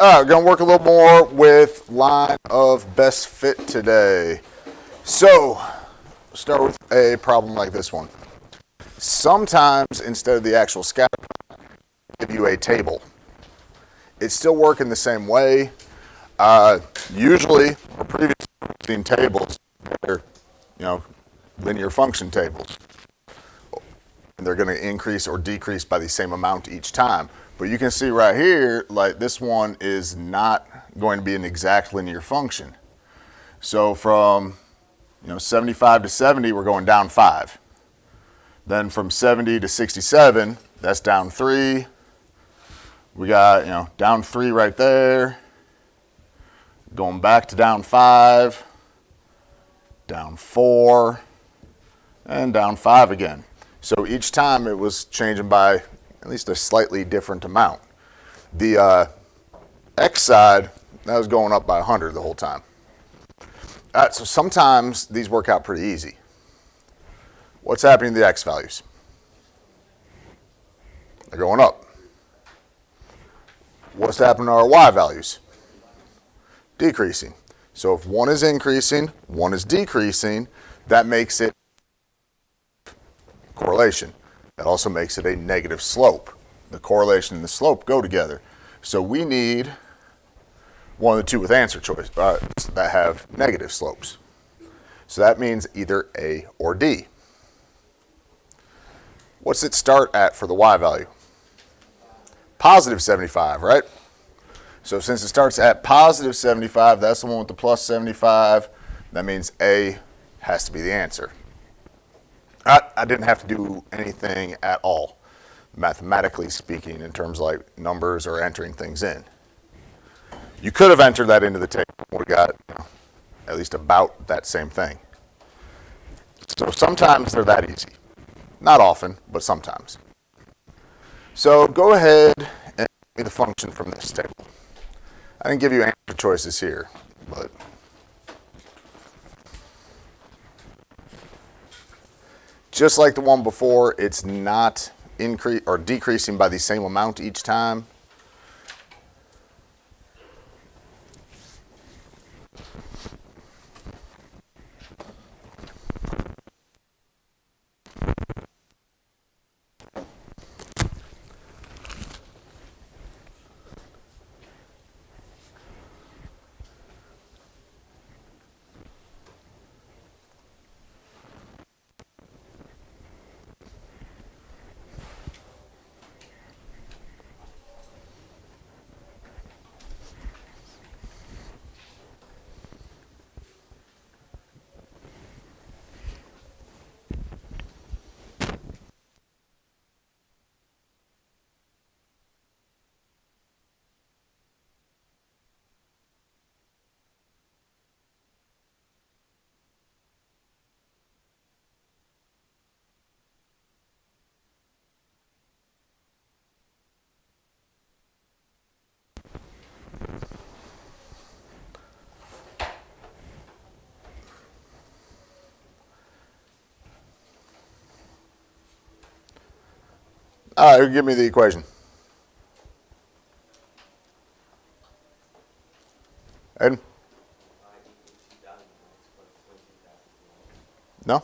We're going to work a little more with line of best fit today. So, start with a problem like this one. Sometimes, instead of the actual scatter plot, I'll give you a table. It's still working the same way. Usually, or previously, seen tables, they're, linear function tables. And they're going to increase or decrease by the same amount each time. But you can see right here, like this one is not going to be an exact linear function. So from 75 to 70, we're going down 5. Then from 70 to 67, that's down 3. We got down 3 right there. Going back to down 5, down 4, and down 5 again. So each time it was changing by at least a slightly different amount. The X side, that was going up by 100 the whole time. So sometimes these work out pretty easy. What's happening to the X values? They're going up. What's happening to our Y values? Decreasing. So if one is increasing, one is decreasing, that makes it correlation. That also makes it a negative slope. The correlation and the slope go together. So we need one of the two with answer choice that have negative slopes. So that means either A or D. What's it start at for the Y value? Positive 75, right? So since it starts at positive 75, that's the one with the plus 75. That means A has to be the answer. I didn't have to do anything at all, mathematically speaking, in terms of like numbers or entering things in. You could have entered that into the table and would have got at least about that same thing. So sometimes they're that easy. Not often, but sometimes. So go ahead and give me the function from this table. I didn't give you answer choices here, but just like the one before, it's not decreasing by the same amount each time. All right, give me the equation. Ed? No?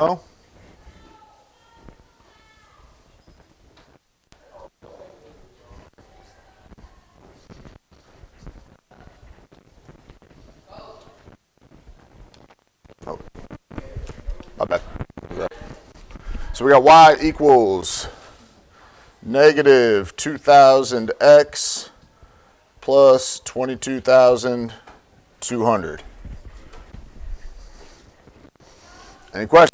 No? Oh, my bad. So we got y equals negative 2,000x plus 22,200. Any questions?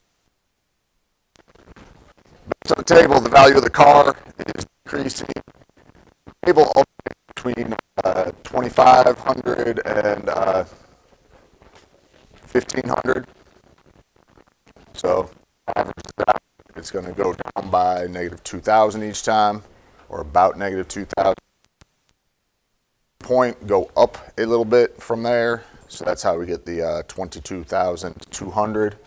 So the table, the value of the car is decreasing. Table between 2,500 and 1,500. So average that, it's going to go down by negative 2,000 each time, or about negative 2,000. Point go up a little bit from there. So that's how we get the 22,200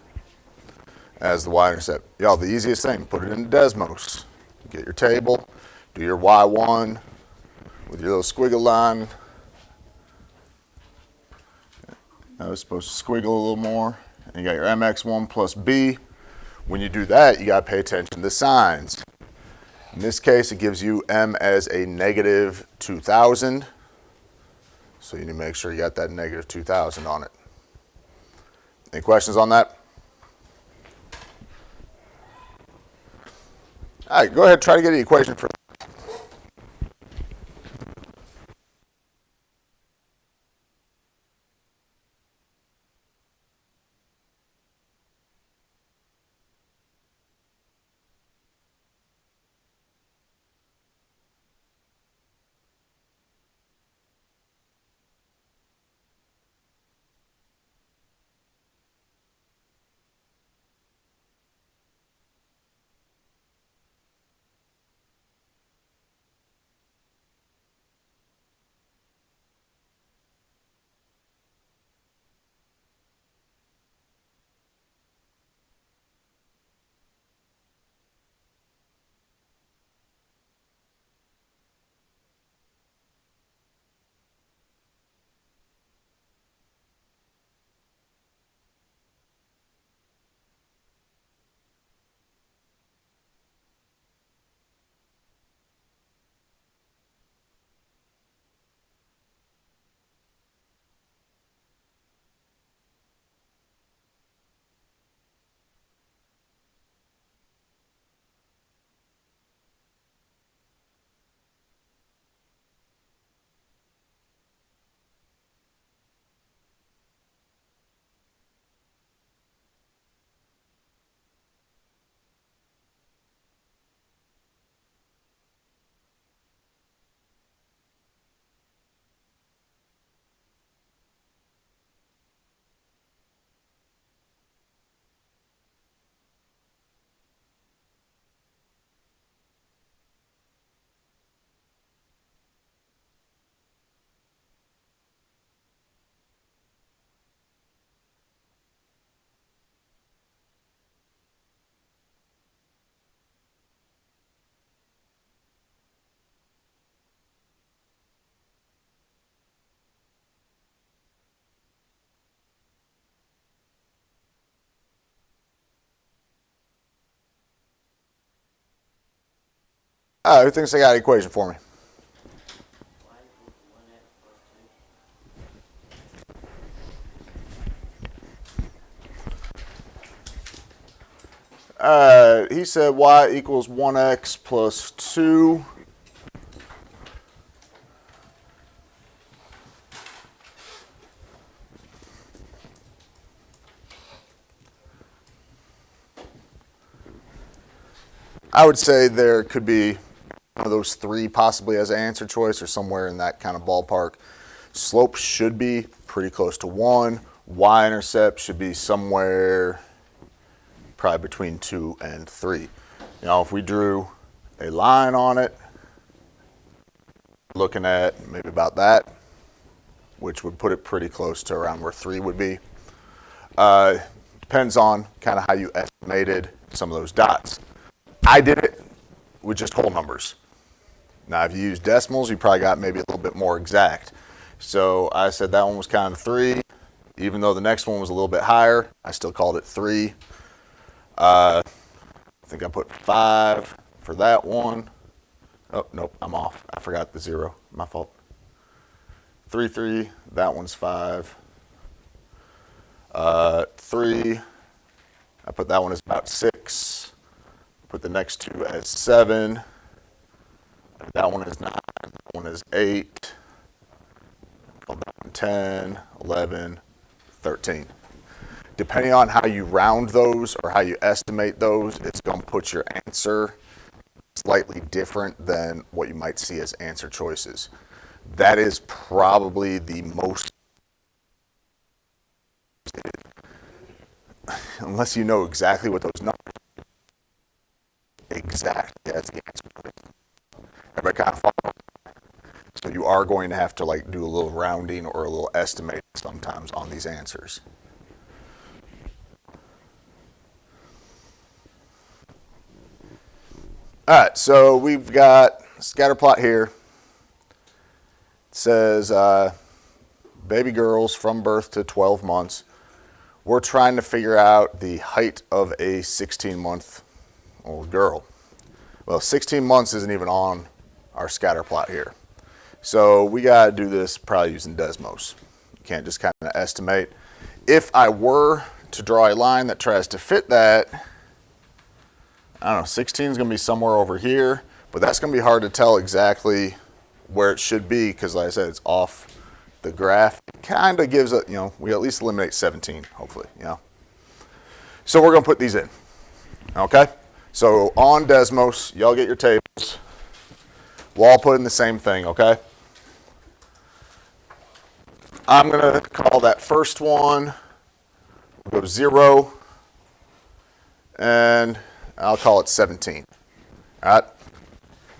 as the y-intercept. Y'all, the easiest thing, put it into Desmos. Get your table, do your y1 with your little squiggle line. I was supposed to squiggle a little more. And you got your mx1 plus b. When you do that, you got to pay attention to the signs. In this case, it gives you m as a negative 2,000. So you need to make sure you got that negative 2,000 on it. Any questions on that? All right, go ahead and try to get the equation for who thinks they got an equation for me? He said y equals 1x plus 2. I would say there could be one of those three possibly as an answer choice or somewhere in that kind of ballpark. Slope should be pretty close to 1. Y-intercept should be somewhere probably between 2 and 3. If we drew a line on it, looking at maybe about that, which would put it pretty close to around where 3 would be. Depends on kind of how you estimated some of those dots. I did it with just whole numbers. Now, if you use decimals, you probably got maybe a little bit more exact. So I said that one was kind of 3. Even though the next one was a little bit higher, I still called it 3. I think I put 5 for that one. Oh, nope, I'm off. I forgot the 0. My fault. 3, 3. That one's 5. 3. I put that one as about 6. Put the next two as 7. That one is 9. That one is 8. That one 10, 11, 13. Depending on how you round those or how you estimate those, it's going to put your answer slightly different than what you might see as answer choices. That is probably the most, unless you know exactly what those numbers are, exactly as the answer choice. Everybody kind of follow. So you are going to have to like do a little rounding or a little estimating sometimes on these answers. All right, so we've got a scatter plot here. It says baby girls from birth to 12 months. We're trying to figure out the height of a 16-month-old girl. Well, 16 months isn't even on our scatter plot here. So we got to do this probably using Desmos. You can't just kind of estimate. If I were to draw a line that tries to fit that, I don't know, 16 is going to be somewhere over here, but that's going to be hard to tell exactly where it should be because, like I said, it's off the graph. It kind of gives it, we at least eliminate 17, hopefully, So we're going to put these in, okay? So on Desmos, y'all get your tables. We'll all put in the same thing, okay? I'm going to call that first one, we'll go 0, and I'll call it 17. All right?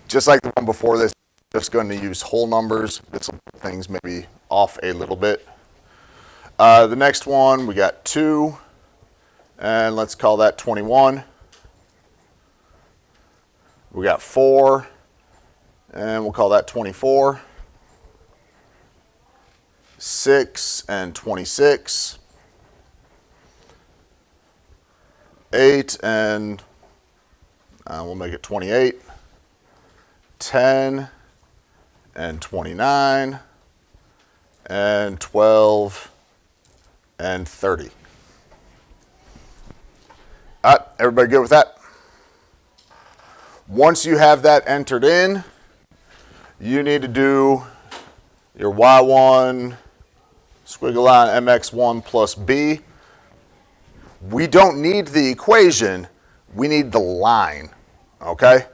Just like the one before this, just going to use whole numbers. This things maybe off a little bit. The next one, we got 2, and let's call that 21. We got 4, and we'll call that 24. 6 and 26. 8 and we'll make it 28. 10 and 29. And 12 and 30. All right, everybody good with that? Once you have that entered in, you need to do your y1 squiggle line mx1 plus b. We don't need the equation, we need the line, okay?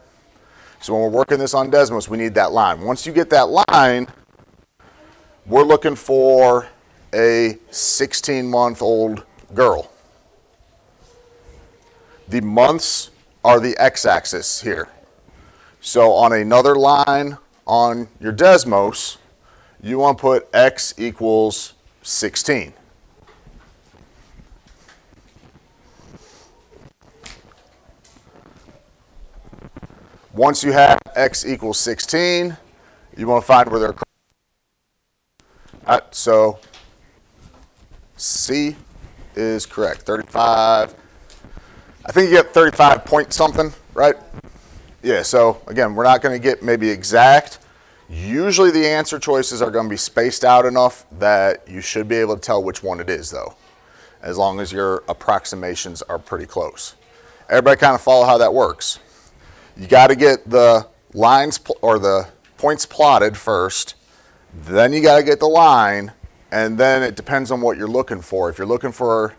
So when we're working this on Desmos, we need that line. Once you get that line, we're looking for a 16-month-old girl. The months are the x-axis here. So on another line on your Desmos, you want to put x equals 16. Once you have x equals 16, you want to find where they're. All right, so C is correct. 35. I think you get 35 point something, right? Yeah, so again, we're not going to get maybe exact. Usually the answer choices are going to be spaced out enough that you should be able to tell which one it is, though, as long as your approximations are pretty close. Everybody kind of follow how that works. You got to get the lines or the points plotted first, then you got to get the line, and then it depends on what you're looking for. If you're looking for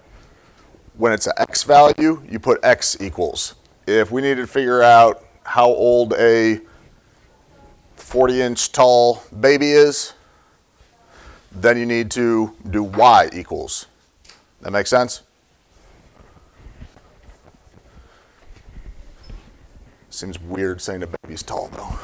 when it's an x value, you put x equals. If we need to figure out how old a 40-inch tall baby is, then you need to do y equals. That make sense? Seems weird saying a baby's tall, though.